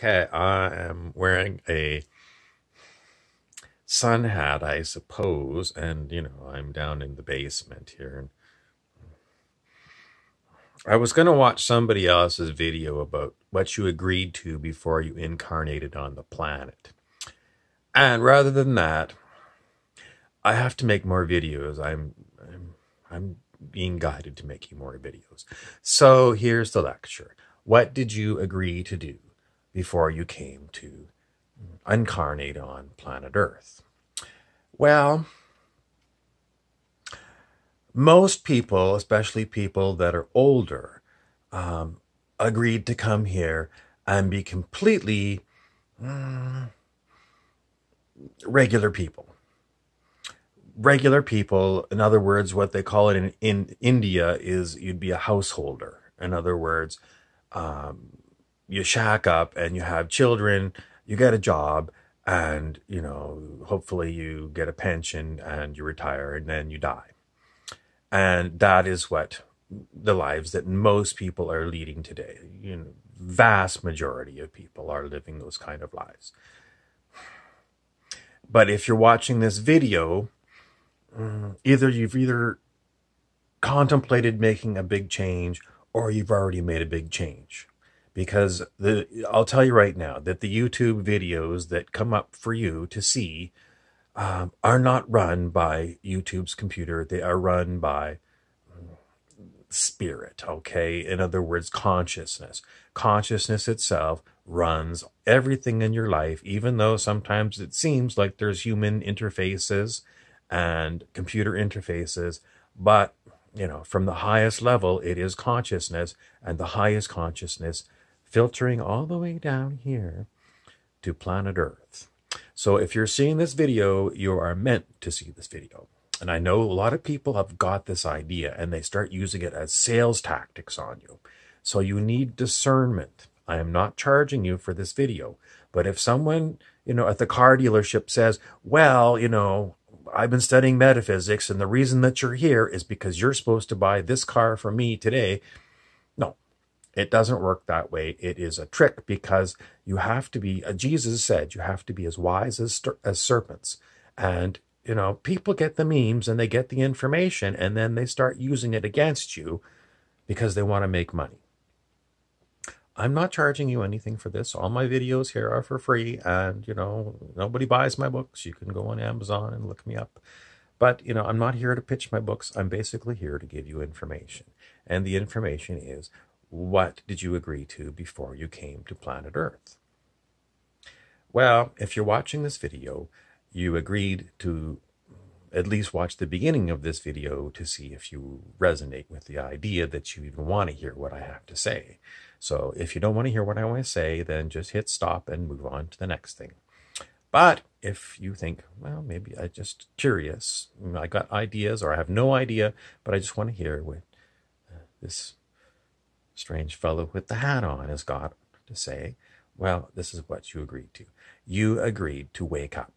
Okay, I am wearing a sun hat, I suppose, and I'm down in the basement here. And I was going to watch somebody else's video about what you agreed to before you incarnated on the planet. And rather than that, I have to make more videos. I'm being guided to making more videos. So here's the lecture. What did you agree to do before you came to incarnate on planet Earth? Well, most people, especially people that are older, agreed to come here and be completely regular people. Regular people, in other words, what they call it in India is you'd be a householder. In other words, you shack up and you have children, you get a job, and hopefully you get a pension and you retire and then you die. And that is what the lives that most people are leading today. Vast majority of people are living those kind of lives. But if you're watching this video, you've either contemplated making a big change or you've already made a big change. Because I'll tell you right now that the YouTube videos that come up for you to see are not run by YouTube's computer. They are run by spirit, okay? In other words, consciousness. Consciousness itself runs everything in your life, even though sometimes it seems like there's human interfaces and computer interfaces. But, from the highest level, it is consciousness, and the highest consciousness filtering all the way down here to planet Earth. So if you're seeing this video, you are meant to see this video. And I know a lot of people have got this idea and they start using it as sales tactics on you. So you need discernment. I am not charging you for this video. But if someone, at the car dealership says, well, I've been studying metaphysics and the reason that you're here is because you're supposed to buy this car for me today. No. It doesn't work that way. It is a trick because you have to be, Jesus said, you have to be as wise as serpents. And, people get the memes and they get the information and then they start using it against you because they want to make money. I'm not charging you anything for this. All my videos here are for free and, nobody buys my books. You can go on Amazon and look me up. But, I'm not here to pitch my books. I'm basically here to give you information. And the information is, what did you agree to before you came to planet Earth? Well, if you're watching this video, you agreed to at least watch the beginning of this video to see if you resonate with the idea that you even want to hear what I have to say. So if you don't want to hear what I want to say, then just hit stop and move on to the next thing. But if you think, well, maybe I'm just curious, I got ideas or I have no idea, but I just want to hear what this strange fellow with the hat on has got to say, well, this is what you agreed to. You agreed to wake up.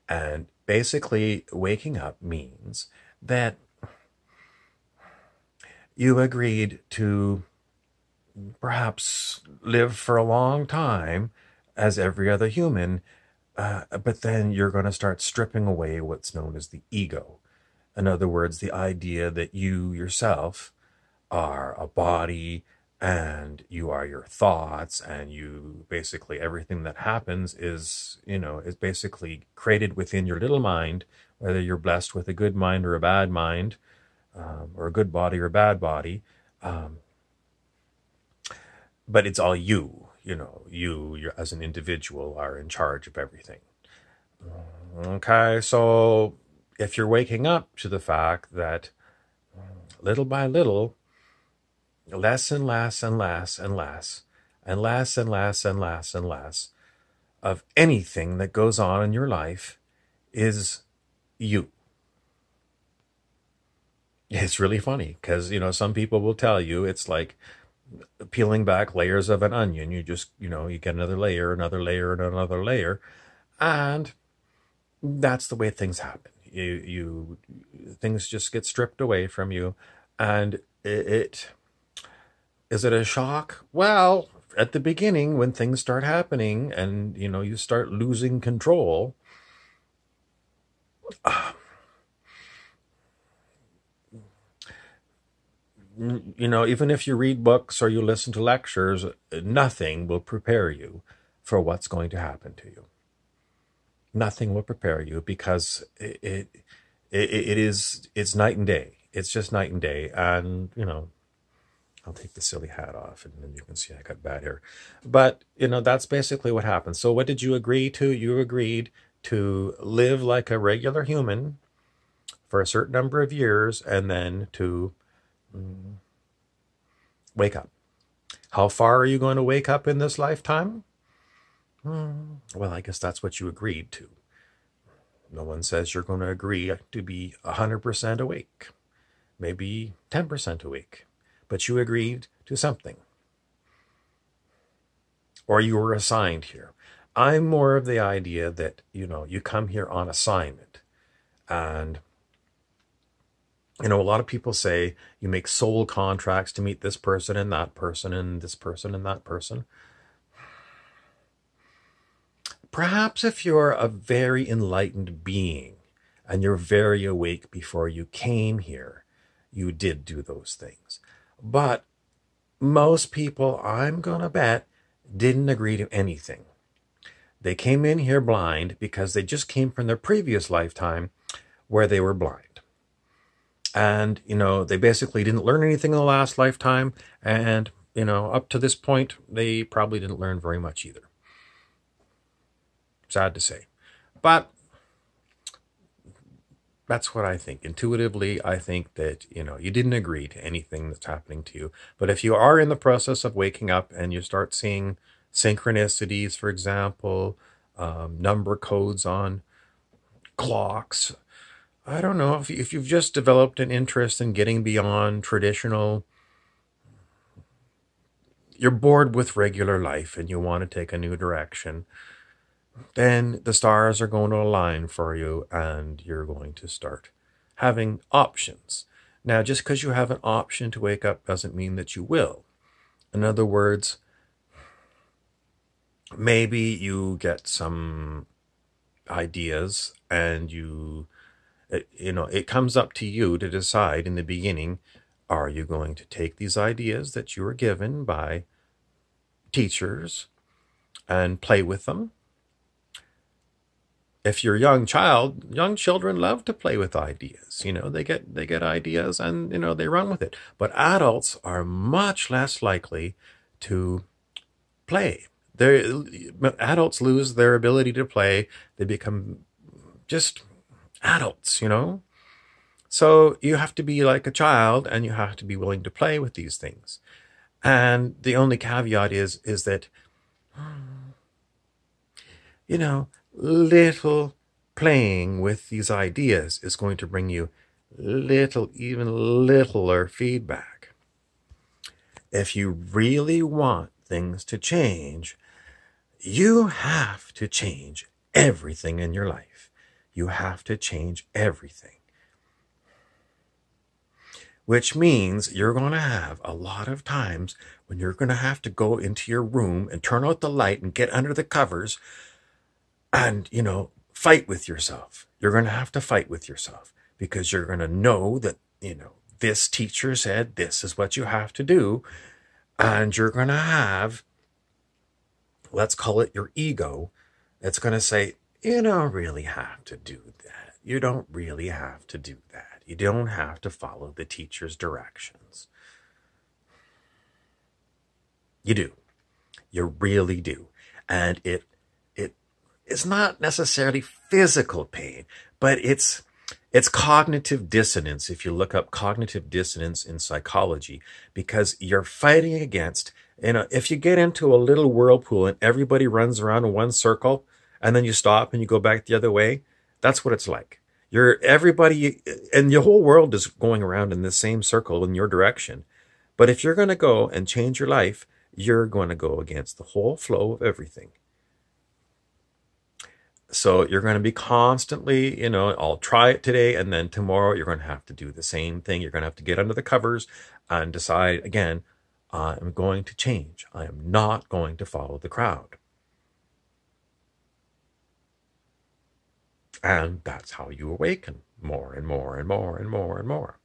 And basically, waking up means that you agreed to perhaps live for a long time as every other human, but then you're going to start stripping away what's known as the ego. In other words, the idea that you yourself are a body and you are your thoughts, and you basically everything that happens is basically created within your little mind, whether you're blessed with a good mind or a bad mind, or a good body or a bad body, but it's all you. You as an individual are in charge of everything. Okay, so if you're waking up to the fact that little by little, less and less and less and less and less and less and less and less of anything that goes on in your life is you. It's really funny because, some people will tell you it's like peeling back layers of an onion. You just, you get another layer, and another layer. And that's the way things happen. Things just get stripped away from you. And is it a shock? Well, at the beginning, when things start happening and, you start losing control, even if you read books or you listen to lectures, nothing will prepare you for what's going to happen to you. Nothing will prepare you, because it's night and day. It's just night and day. And, I'll take the silly hat off and then you can see I got bad hair. But, that's basically what happened. So what did you agree to? You agreed to live like a regular human for a certain number of years and then to wake up. How far are you going to wake up in this lifetime? Well, I guess that's what you agreed to. No one says you're going to agree to be 100% awake, maybe 10% awake, but you agreed to something. Or you were assigned here. I'm more of the idea that, you come here on assignment. And, a lot of people say you make soul contracts to meet this person and that person and this person and that person. Perhaps if you're a very enlightened being and you're very awake before you came here, you did do those things. But most people, I'm going to bet, didn't agree to anything. They came in here blind because they just came from their previous lifetime where they were blind. And, they basically didn't learn anything in the last lifetime. And, up to this point, they probably didn't learn very much either. Sad to say. But that's what I think. Intuitively, I think that, you didn't agree to anything that's happening to you. But if you are in the process of waking up and you start seeing synchronicities, for example, number codes on clocks, I don't know, if you've just developed an interest in getting beyond traditional, you're bored with regular life and you want to take a new direction, then the stars are going to align for you and you're going to start having options. Now, just because you have an option to wake up doesn't mean that you will. In other words, maybe you get some ideas and it comes up to you to decide in the beginning, are you going to take these ideas that you were given by teachers and play with them? If you're a young children love to play with ideas. They get ideas and, they run with it. But adults are much less likely to play. Adults lose their ability to play. They become just adults, So you have to be like a child and you have to be willing to play with these things. And the only caveat is that, little playing with these ideas is going to bring you even littler feedback. If you really want things to change, you have to change everything in your life. You have to change everything. Which means you're going to have a lot of times when you're going to have to go into your room and turn out the light and get under the covers and, fight with yourself. You're going to have to fight with yourself because you're going to know that, this teacher said this is what you have to do. And you're going to have, let's call it your ego, that's going to say, you don't really have to do that. You don't really have to do that. You don't have to follow the teacher's directions. You do. You really do. And it's not necessarily physical pain, but it's cognitive dissonance. If you look up cognitive dissonance in psychology, because you're fighting against, if you get into a little whirlpool and everybody runs around in one circle and then you stop and you go back the other way, that's what it's like. Everybody and your whole world is going around in the same circle in your direction. But if you're going to go and change your life, you're going to go against the whole flow of everything. So you're going to be constantly, I'll try it today and then tomorrow you're going to have to do the same thing. You're going to have to get under the covers and decide again, I am going to change. I am not going to follow the crowd. And that's how you awaken more and more and more and more and more.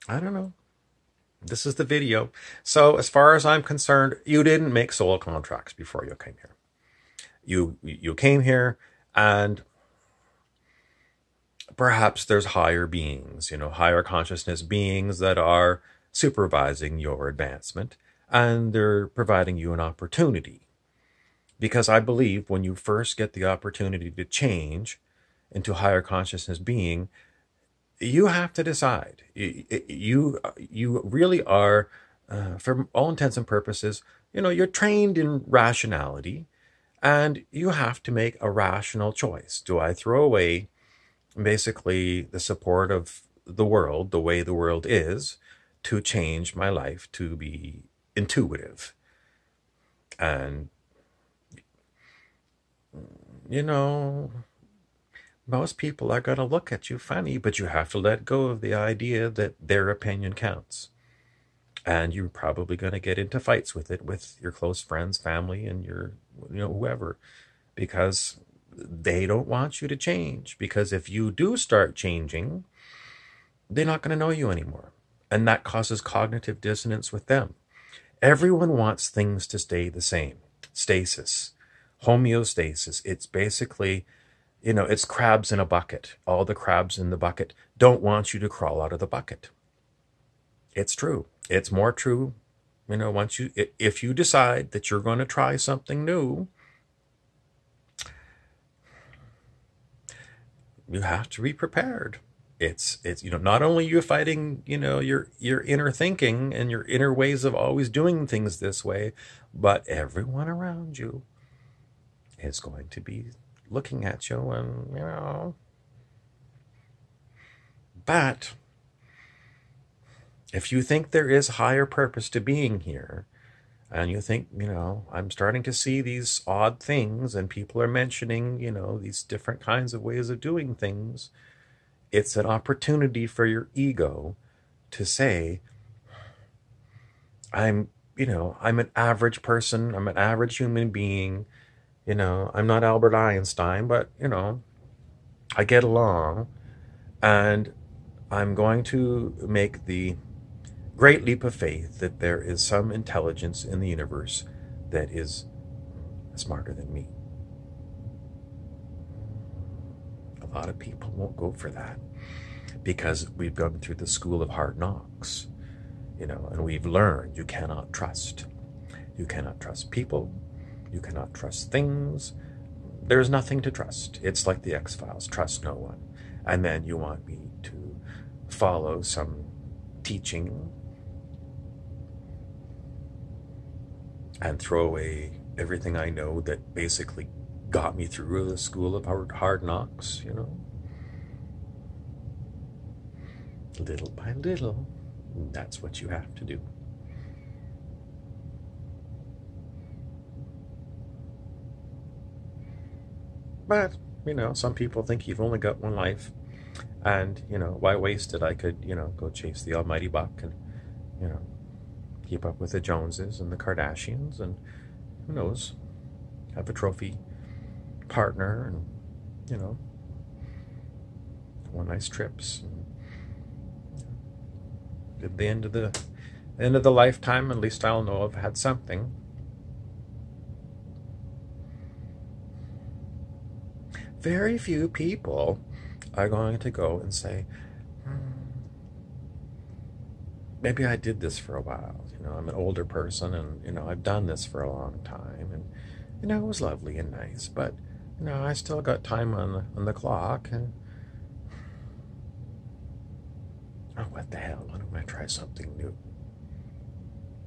I don't know. This is the video. So as far as I'm concerned, you didn't make soul contracts before you came here. You came here, and perhaps there's higher beings, higher consciousness beings that are supervising your advancement, and they're providing you an opportunity. Because I believe when you first get the opportunity to change into higher consciousness being, you have to decide. You really are, for all intents and purposes, you're trained in rationality, and you have to make a rational choice. Do I throw away basically the support of the world, the way the world is, to change my life to be intuitive? And, most people are going to look at you funny, but you have to let go of the idea that their opinion counts. And you're probably going to get into fights with it with your close friends, family, and your, whoever, because they don't want you to change. Because if you do start changing, they're not going to know you anymore. And that causes cognitive dissonance with them. Everyone wants things to stay the same. Stasis, homeostasis. It's basically, it's crabs in a bucket. All the crabs in the bucket don't want you to crawl out of the bucket. It's true. It's more true, if you decide that you're going to try something new, you have to be prepared. It's not only you fighting, your inner thinking and your inner ways of always doing things this way, but everyone around you is going to be looking at you and, but if you think there is higher purpose to being here, and you think, I'm starting to see these odd things, and people are mentioning, these different kinds of ways of doing things, it's an opportunity for your ego to say, I'm an average person, I'm an average human being, I'm not Albert Einstein, but, I get along, and I'm going to make the great leap of faith that there is some intelligence in the universe that is smarter than me. A lot of people won't go for that because we've gone through the school of hard knocks, and we've learned you cannot trust. You cannot trust people. You cannot trust things. There's nothing to trust. It's like the X-Files, trust no one. And then you want me to follow some teaching and throw away everything I know that basically got me through the school of hard knocks, Little by little, that's what you have to do. But, some people think you've only got one life, and, why waste it? I could, go chase the almighty buck and, keep up with the Joneses and the Kardashians, and who knows, have a trophy partner, and go on nice trips. And at the end of the lifetime, at least I'll know I've had something. Very few people are going to go and say, maybe I did this for a while. I'm an older person, and, I've done this for a long time, and, it was lovely and nice, but, I still got time on the clock, and, oh, what the hell, why don't I try something new?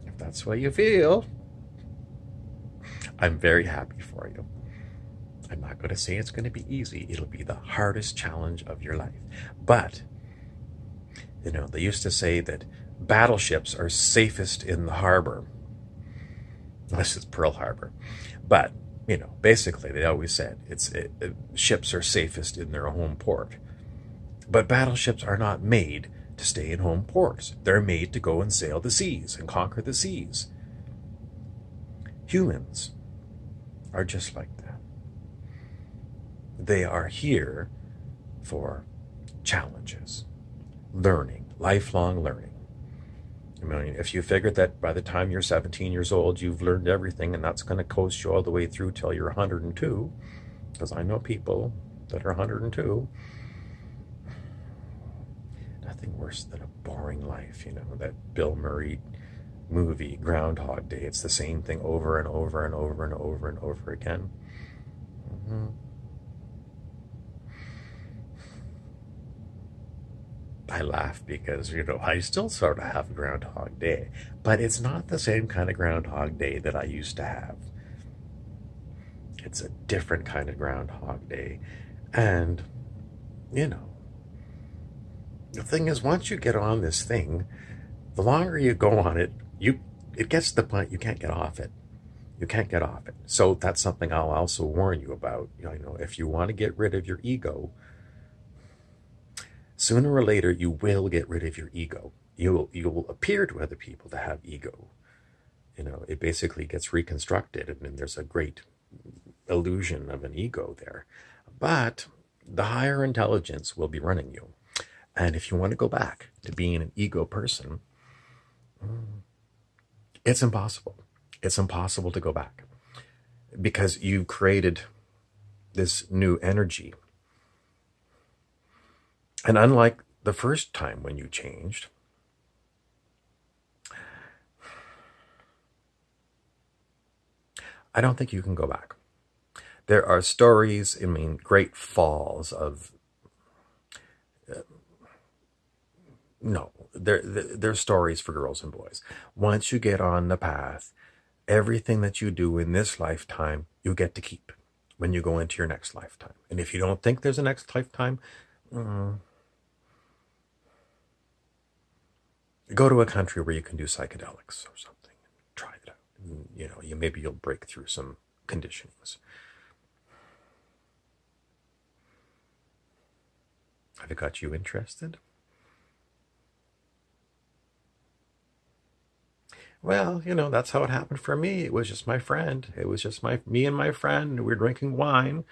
If that's what you feel, I'm very happy for you. I'm not going to say it's going to be easy. It'll be the hardest challenge of your life. But, they used to say that battleships are safest in the harbor, unless it's Pearl Harbor. But Basically, they always said ships are safest in their home port. But battleships are not made to stay in home ports. They're made to go and sail the seas and conquer the seas. Humans are just like that. They are here for challenges, learning, lifelong learning. I mean, if you figure that by the time you're 17 years old, you've learned everything, and that's going to coast you all the way through till you're 102, because I know people that are 102, nothing worse than a boring life, that Bill Murray movie, Groundhog Day. It's the same thing over and over and over and over and over again. I laugh because, I still sort of have Groundhog Day, but it's not the same kind of Groundhog Day that I used to have. It's a different kind of Groundhog Day. And, the thing is, once you get on this thing, the longer you go on it, it gets to the point you can't get off it. You can't get off it. So that's something I'll also warn you about. If you want to get rid of your ego, sooner or later you will get rid of your ego. You will appear to other people to have ego. It basically gets reconstructed, and then there's a great illusion of an ego there. But the higher intelligence will be running you. And if you want to go back to being an ego person, it's impossible. It's impossible to go back, because you've created this new energy. And unlike the first time when you changed, I don't think you can go back. There are stories, great falls of... No, they're stories for girls and boys. Once you get on the path, everything that you do in this lifetime, you get to keep when you go into your next lifetime. And if you don't think there's a next lifetime, go to a country where you can do psychedelics or something. Try it out. Maybe you'll break through some conditionings. Have it got you interested? Well, that's how it happened for me. It was just my friend. It was just me and my friend. We were drinking wine.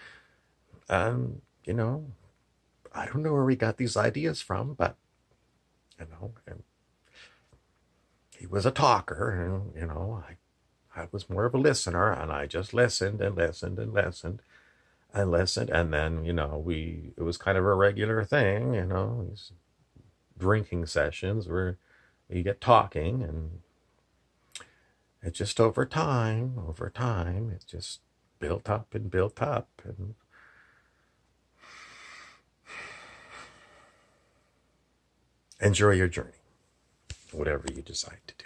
And, I don't know where we got these ideas from, but, and he was a talker, and, I was more of a listener, and I just listened and listened and listened and listened. And then, it was kind of a regular thing, these drinking sessions where you get talking, and it just over time, it just built up and built up. And enjoy your journey, whatever you decide to do.